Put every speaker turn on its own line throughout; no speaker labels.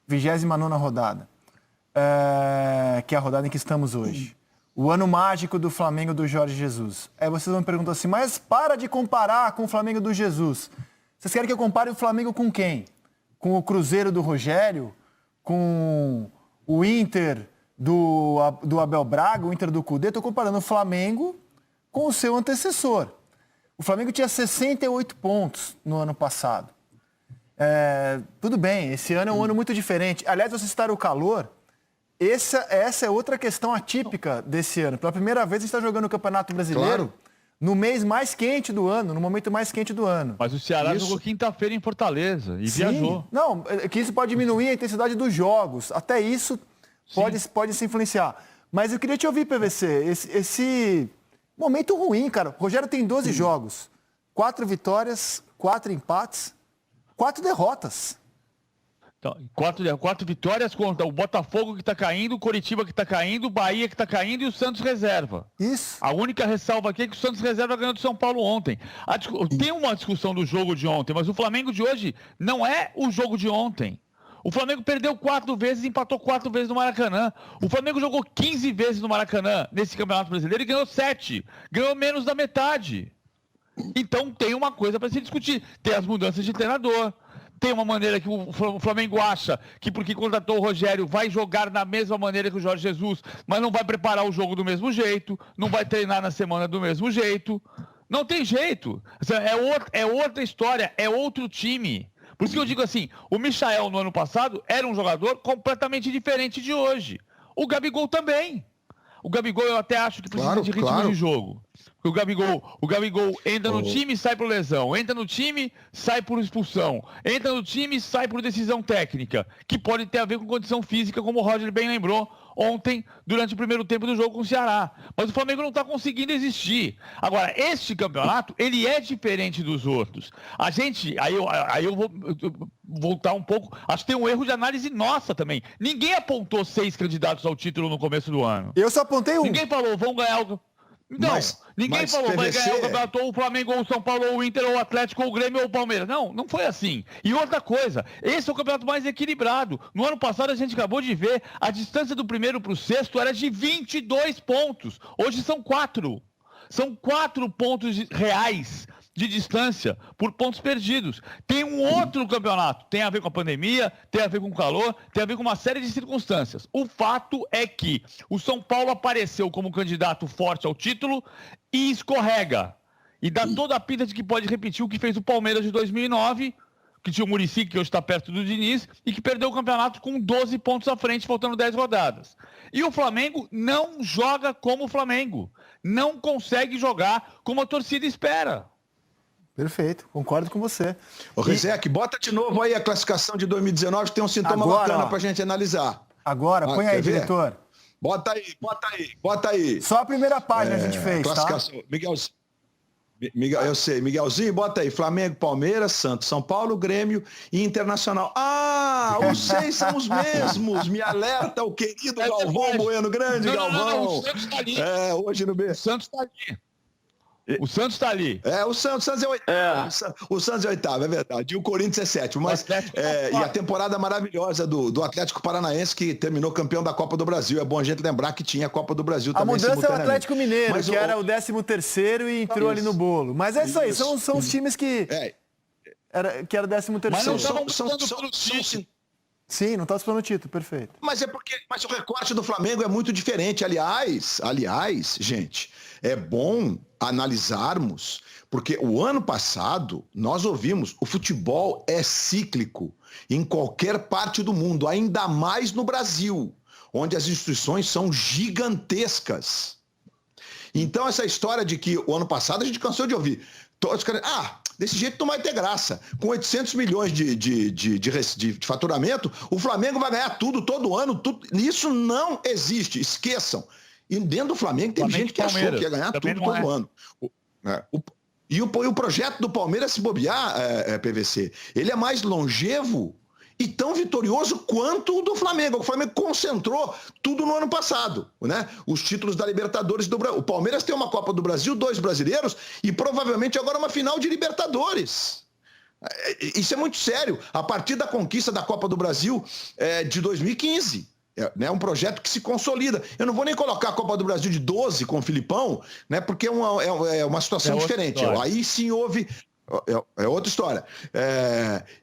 29ª rodada, que é a rodada em que estamos hoje. O ano mágico do Flamengo do Jorge Jesus. Aí vocês vão me perguntar assim, mas para de comparar com o Flamengo do Jesus. Vocês querem que eu compare o Flamengo com quem? Com o Cruzeiro do Rogério? Com o Inter do Abel Braga, o Inter do Cudê? Estou comparando o Flamengo com o seu antecessor. O Flamengo tinha 68 pontos no ano passado. Tudo bem, esse ano é um ano muito diferente. Aliás, vocês citaram o calor. Essa é outra questão atípica desse ano. Pela primeira vez, a gente está jogando o Campeonato Brasileiro no mês mais quente do ano, no momento mais quente do ano.
Mas o Ceará jogou quinta-feira em Fortaleza e
Sim.
viajou.
Não, que isso pode diminuir a intensidade dos jogos. Até isso pode se influenciar. Mas eu queria te ouvir, PVC, esse momento ruim, cara. O Rogério tem 12 jogos, 4 vitórias, 4 empates, 4 derrotas.
Então, 4 vitórias contra o Botafogo que está caindo, o Coritiba que está caindo, o Bahia que está caindo e o Santos reserva.
Isso.
A única ressalva aqui é que o Santos reserva ganhou do São Paulo ontem. Tem uma discussão do jogo de ontem, mas o Flamengo de hoje não é o jogo de ontem. O Flamengo perdeu 4 vezes e empatou 4 vezes no Maracanã. O Flamengo jogou 15 vezes no Maracanã nesse Campeonato Brasileiro e ganhou 7. Ganhou menos da metade. Então tem uma coisa para se discutir. Tem as mudanças de treinador. Tem uma maneira que o Flamengo acha que porque contratou o Rogério vai jogar da mesma maneira que o Jorge Jesus, mas não vai preparar o jogo do mesmo jeito, não vai treinar na semana do mesmo jeito. Não tem jeito. É outra história, é outro time. Por isso que eu digo assim, o Michael no ano passado era um jogador completamente diferente de hoje. O Gabigol também. O Gabigol eu até acho que precisa de ritmo de jogo. O Gabigol entra no time, sai por lesão. Entra no time, sai por expulsão. Entra no time, sai por decisão técnica. Que pode ter a ver com condição física, como o Roger bem lembrou ontem, durante o primeiro tempo do jogo com o Ceará. Mas o Flamengo não está conseguindo existir. Agora, este campeonato, ele é diferente dos outros. A gente, aí eu vou voltar um pouco, acho que tem um erro de análise nossa também. Ninguém apontou 6 candidatos ao título no começo do ano.
Eu só apontei um.
Ninguém falou, vão ganhar o... Não, ninguém falou, PVC... vai ganhar o campeonato ou o Flamengo, ou o São Paulo, ou o Inter, ou o Atlético, ou o Grêmio, ou o Palmeiras. Não foi assim. E outra coisa, esse é o campeonato mais equilibrado. No ano passado a gente acabou de ver, a distância do primeiro para o sexto era de 22 pontos. Hoje são 4. São 4 pontos reais de distância por pontos perdidos. Tem um outro campeonato, tem a ver com a pandemia, tem a ver com o calor, tem a ver com uma série de circunstâncias. O fato é que o São Paulo apareceu como candidato forte ao título e escorrega. E dá toda a pinta de que pode repetir o que fez o Palmeiras de 2009, que tinha o Muricy, que hoje está perto do Diniz, e que perdeu o campeonato com 12 pontos à frente, faltando 10 rodadas. E o Flamengo não joga como o Flamengo. Não consegue jogar como a torcida espera.
Perfeito, concordo com você.
Ô, Rezec, bota de novo aí a classificação de 2019, que tem um sintoma bacana pra gente analisar.
Agora, põe aí, diretor.
Bota aí.
Só a primeira página a gente fez,
classificação. Tá? Eu sei. Miguelzinho, bota aí. Flamengo, Palmeiras, Santos, São Paulo, Grêmio e Internacional. Ah, os 6 são os mesmos. Me alerta o querido Galvão Bueno, grande Galvão.
Não, o Santos tá ali.
Hoje no B.
O Santos tá ali. O Santos tá ali.
O Santos é oitavo. O Santos é oitavo, é verdade. E o Corinthians é sétimo. Mas, e a temporada maravilhosa do Atlético Paranaense, que terminou campeão da Copa do Brasil. É bom a gente lembrar que tinha a Copa do Brasil também.
A mudança é o Atlético Mineiro, que era o 13º e entrou ali no bolo. Mas é isso aí, são os times que era o 13º.
Mas não estavam pelo título.
Sim, não está disputando o título, perfeito.
Mas o recorte do Flamengo é muito diferente. Aliás, gente, é bom analisarmos, porque o ano passado nós ouvimos, o futebol é cíclico em qualquer parte do mundo, ainda mais no Brasil, onde as instituições são gigantescas. Então essa história de que o ano passado a gente cansou de ouvir, todos querendo, desse jeito não vai ter graça. Com 800 milhões de faturamento, o Flamengo vai ganhar tudo, todo ano. Tudo. Isso não existe, esqueçam. E dentro do Flamengo teve gente que achou que ia ganhar tudo todo ano. E o projeto do Palmeiras, se bobear, PVC, ele é mais longevo e tão vitorioso quanto o do Flamengo. O Flamengo concentrou tudo no ano passado, né? Os títulos da Libertadores do Brasil. O Palmeiras tem uma Copa do Brasil, 2 brasileiros e provavelmente agora uma final de Libertadores. Isso é muito sério. A partir da conquista da Copa do Brasil de 2015. É um projeto que se consolida. Eu não vou nem colocar a Copa do Brasil de 12 com o Filipão, né, porque é uma situação diferente.
História.
Aí sim houve... É outra história.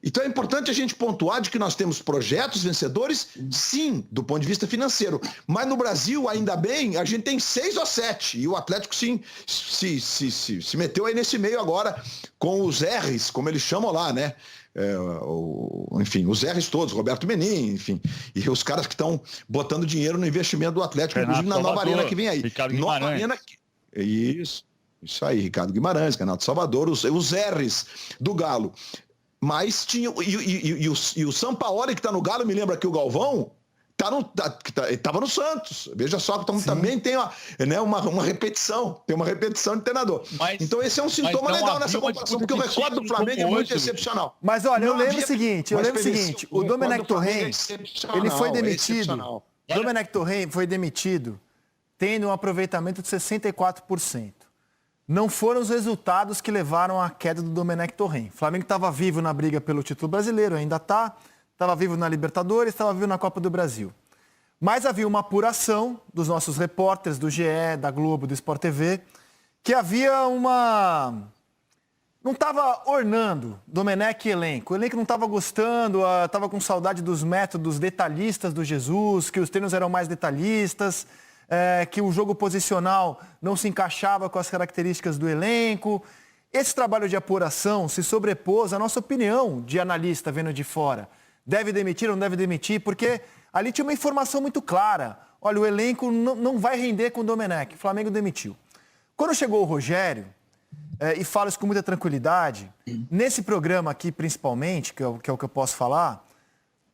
Então é importante a gente pontuar de que nós temos projetos vencedores, sim, do ponto de vista financeiro. Mas no Brasil, ainda bem, a gente tem 6 ou 7. E o Atlético sim, se meteu aí nesse meio agora com os R's, como eles chamam lá, né? Enfim, os R's todos, Roberto Menin, enfim. E os caras que estão botando dinheiro no investimento do Atlético,
Renato
inclusive na nova
Salvador,
arena que vem aí.
Ricardo
Nova
Guimarães.
arena que... Isso aí, Ricardo Guimarães, Renato Salvador, os R's do Galo. Mas tinha... E o Sampaoli, que está no Galo, me lembra que o Galvão estava no Santos. Veja só que também tem uma repetição. Tem uma repetição de treinador. Então esse é um sintoma legal nessa comparação, porque o recorde do Flamengo é muito excepcional.
Mas olha, eu lembro o seguinte, o Domenech Torrent, ele foi demitido. O Domenech Torrent foi demitido tendo um aproveitamento de 64%. Não foram os resultados que levaram à queda do Domenech Torrent. O Flamengo estava vivo na briga pelo título brasileiro, ainda está. Estava vivo na Libertadores, estava vivo na Copa do Brasil. Mas havia uma apuração dos nossos repórteres, do GE, da Globo, do Sport TV, que havia uma... Não estava ornando Domenech e elenco. O elenco não estava gostando, estava com saudade dos métodos detalhistas do Jesus, que os treinos eram mais detalhistas, que o jogo posicional não se encaixava com as características do elenco. Esse trabalho de apuração se sobrepôs à nossa opinião de analista vendo de fora. Deve demitir ou não deve demitir? Porque ali tinha uma informação muito clara. Olha, o elenco não vai render com o Domenech. O Flamengo demitiu. Quando chegou o Rogério, e falo isso com muita tranquilidade, nesse programa aqui principalmente, que é o que eu posso falar,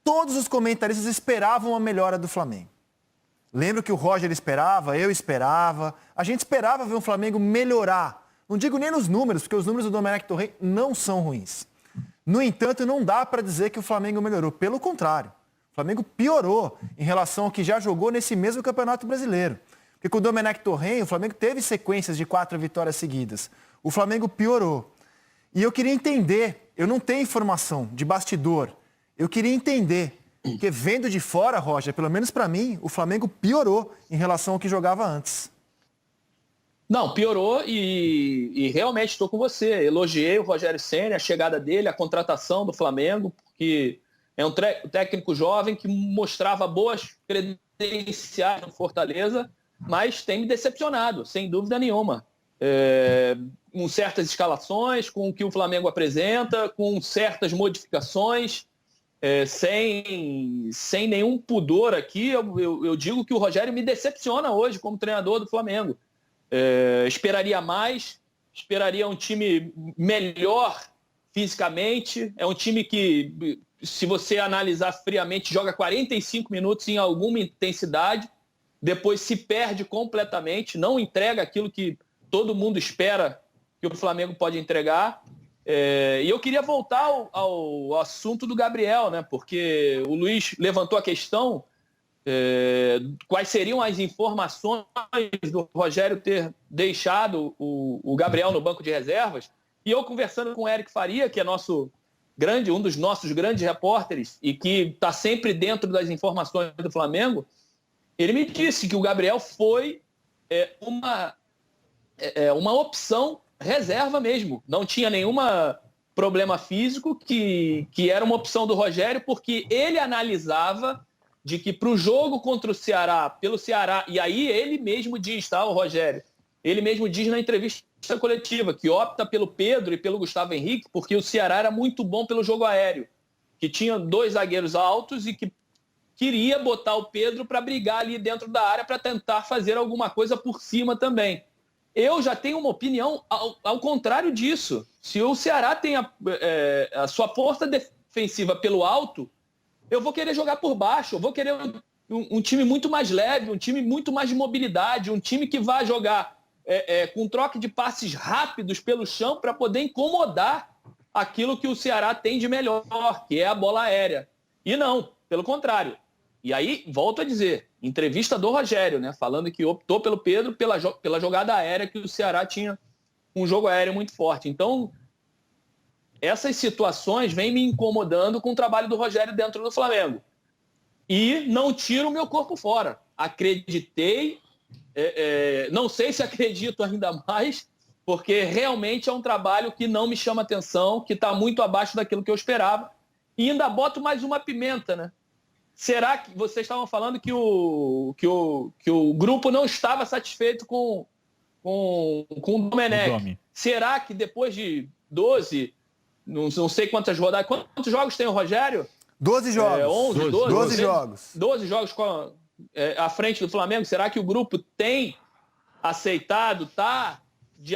todos os comentaristas esperavam a melhora do Flamengo. Lembro que o Roger esperava, eu esperava. A gente esperava ver o Flamengo melhorar. Não digo nem nos números, porque os números do Domenech Torrent não são ruins. No entanto, não dá para dizer que o Flamengo melhorou. Pelo contrário, o Flamengo piorou em relação ao que já jogou nesse mesmo Campeonato Brasileiro. Porque com o Domenech Torrent, o Flamengo teve sequências de 4 vitórias seguidas. O Flamengo piorou. E eu queria entender, eu não tenho informação de bastidor, eu queria entender, porque vendo de fora, Roger, pelo menos para mim, o Flamengo piorou em relação ao que jogava antes.
Não, piorou e realmente estou com você. Elogiei o Rogério Ceni, a chegada dele, a contratação do Flamengo, porque é um técnico jovem que mostrava boas credenciais no Fortaleza, mas tem me decepcionado, sem dúvida nenhuma. Com certas escalações, com o que o Flamengo apresenta, com certas modificações, sem nenhum pudor aqui, eu digo que o Rogério me decepciona hoje como treinador do Flamengo. Esperaria mais, esperaria um time melhor fisicamente, é um time que, se você analisar friamente, joga 45 minutos em alguma intensidade, depois se perde completamente, não entrega aquilo que todo mundo espera que o Flamengo pode entregar. E eu queria voltar ao assunto do Gabriel, né? Porque o Luiz levantou a questão, quais seriam as informações do Rogério ter deixado o Gabriel no banco de reservas. E eu conversando com o Eric Faria, que é um dos nossos grandes repórteres e que está sempre dentro das informações do Flamengo, ele me disse que o Gabriel foi uma opção reserva mesmo. Não tinha nenhum problema físico, que era uma opção do Rogério, porque ele analisava de que para o jogo contra o Ceará, pelo Ceará, e aí ele mesmo diz, tá, o Rogério, ele mesmo diz na entrevista coletiva que opta pelo Pedro e pelo Gustavo Henrique, porque o Ceará era muito bom pelo jogo aéreo, que tinha 2 zagueiros altos e que queria botar o Pedro para brigar ali dentro da área para tentar fazer alguma coisa por cima também. Eu já tenho uma opinião ao contrário disso. Se o Ceará tem a sua força defensiva pelo alto, eu vou querer jogar por baixo, eu vou querer um time muito mais leve, um time muito mais de mobilidade, um time que vai jogar com troca de passes rápidos pelo chão para poder incomodar aquilo que o Ceará tem de melhor, que é a bola aérea. E não, pelo contrário. E aí, volto a dizer, entrevista do Rogério, né, falando que optou pelo Pedro pela jogada aérea, que o Ceará tinha um jogo aéreo muito forte. Então, essas situações vêm me incomodando com o trabalho do Rogério dentro do Flamengo. E não tiro o meu corpo fora. Acreditei, não sei se acredito ainda mais, porque realmente é um trabalho que não me chama atenção, que está muito abaixo daquilo que eu esperava. E ainda boto mais uma pimenta, né? Será que vocês estavam falando que o grupo não estava satisfeito com o Domenech? Será que depois de 12, não sei quantas rodadas, quantos jogos tem o Rogério?
12 jogos.
11,
12 jogos.
12 jogos à frente do Flamengo. Será que o grupo tem aceitado,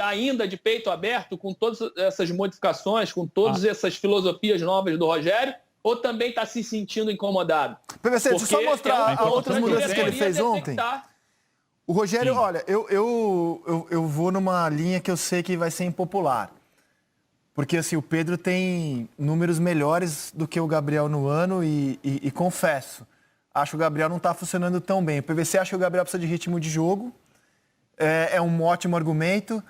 ainda de peito aberto com todas essas modificações, com todas essas filosofias novas do Rogério? Ou também está se sentindo incomodado?
PVC, deixa eu só mostrar as outras mudanças que ele fez ontem. O Rogério, olha, eu vou numa linha que eu sei que vai ser impopular. Porque assim, o Pedro tem números melhores do que o Gabriel no ano e confesso, acho que o Gabriel não está funcionando tão bem. O PVC acha que o Gabriel precisa de ritmo de jogo, é um ótimo argumento,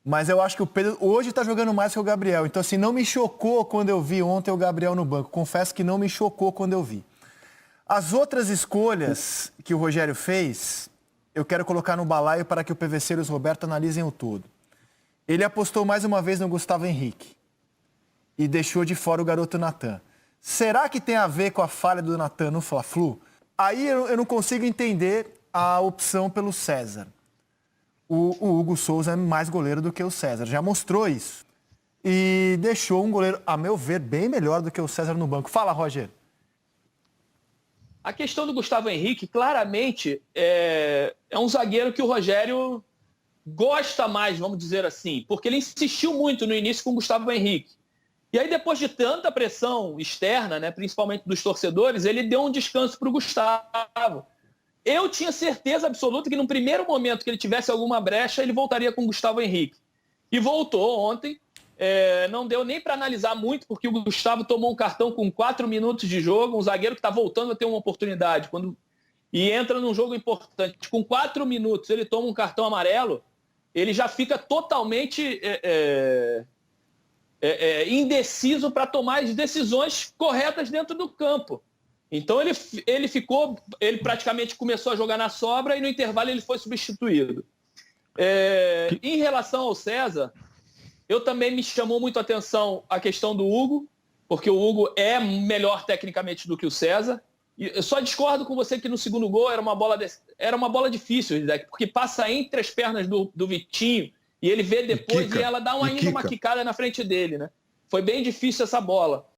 mas eu acho que o Pedro hoje está jogando mais que o Gabriel. Então assim, não me chocou quando eu vi ontem o Gabriel no banco. Confesso que não me chocou quando eu vi. As outras escolhas que o Rogério fez, eu quero colocar no balaio para que o PVC e o Roberto analisem o todo. Ele apostou mais uma vez no Gustavo Henrique e deixou de fora o garoto Natan. Será que tem a ver com a falha do Natan no Fla-Flu? Aí eu não consigo entender a opção pelo César. O Hugo Souza é mais goleiro do que o César, já mostrou isso. E deixou um goleiro, a meu ver, bem melhor do que o César no banco. Fala, Roger.
A questão do Gustavo Henrique, claramente, é um zagueiro que o Rogério gosta mais, vamos dizer assim, porque ele insistiu muito no início com o Gustavo Henrique. E aí, depois de tanta pressão externa, né, principalmente dos torcedores, ele deu um descanso para o Gustavo. Eu tinha certeza absoluta que no primeiro momento que ele tivesse alguma brecha, ele voltaria com o Gustavo Henrique. E voltou ontem. Não deu nem para analisar muito, porque o Gustavo tomou um cartão com 4 minutos de jogo, um zagueiro que está voltando a ter uma oportunidade. E entra num jogo importante. Com 4 minutos ele toma um cartão amarelo, ele já fica totalmente indeciso para tomar as decisões corretas dentro do campo. Então ele praticamente começou a jogar na sobra e no intervalo ele foi substituído. Em relação ao César, eu também me chamou muito a atenção a questão do Hugo, porque o Hugo é melhor tecnicamente do que o César. E eu só discordo com você que no segundo gol era uma bola difícil, porque passa entre as pernas do Vitinho e ele vê depois e ela dá ainda uma quicada na frente dele, né? Foi bem difícil essa bola.